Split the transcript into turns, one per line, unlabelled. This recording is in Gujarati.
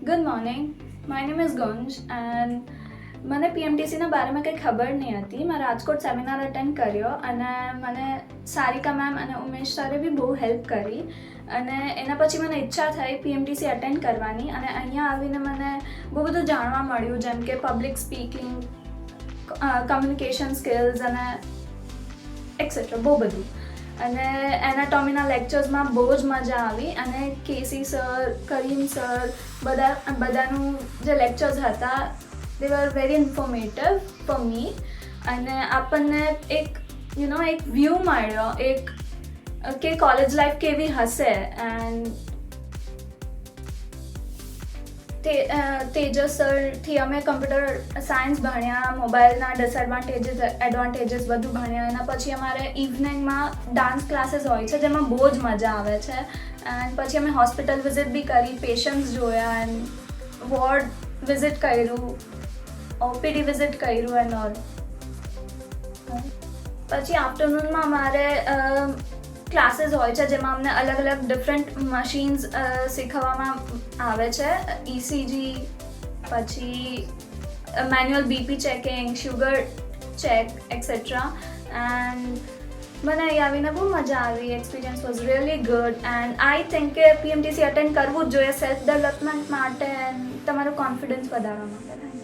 Good morning, my name is Gunj and મને પીએમટીસીના બારેમાં કંઈ ખબર નહીં હતી. મેં રાજકોટ સેમિનાર અટેન્ડ કર્યો અને મને સારિકા મેમ અને ઉમેશ સરે બી બહુ હેલ્પ કરી અને એના પછી મને ઈચ્છા થઈ પીએમટીસી અટેન્ડ કરવાની અને અહીંયા આવીને મને બહુ બધું જાણવા મળ્યું, જેમ કે પબ્લિક સ્પીકિંગ, કમ્યુનિકેશન સ્કિલ્સ અને એક્સેટ્રા બહુ બધું. અને એનાટોમીના લેક્ચર્સમાં બહુ જ મજા આવી અને કેસી સર, કરીમ સર બધાનું જે લેક્ચર્સ હતા they were very informative for me અને આપણને એક એક વ્યૂ મળ્યો એક કે કોલેજ લાઈફ કેવી હશે. એન્ડ તેજસ સરથી અમે કમ્પ્યુટર સાયન્સ ભણ્યા, મોબાઈલના ડિસએડવાન્ટેજીસ એડવાન્ટેજીસ બધું ભણ્યા. એના પછી અમારે ઇવનિંગમાં ડાન્સ ક્લાસીસ હોય છે જેમાં બહુ જ મજા આવે છે. એન્ડ પછી અમે હોસ્પિટલ વિઝિટ બી કરી, પેશન્ટ્સ જોયા એન્ડ વોર્ડ વિઝિટ કર્યું, ઓપીડી વિઝિટ કર્યું એન્ડ ઓલ. પછી આફ્ટરનૂનમાં અમારે ક્લાસીસ હોય છે જેમાં અમને અલગ અલગ ડિફરન્ટ મશીન્સ શીખવવામાં આવે છે. ઇસીજી, પછી manual BP checking, sugar check et cetera. And મને અહીં આવીને બહુ મજા આવી. Experience was really good and I think કે પીએમટીસી અટેન્ડ કરવું જ જોઈએ સેલ્ફ ડેવલપમેન્ટ માટે એન્ડ તમારો કોન્ફિડન્સ વધારવા માટે.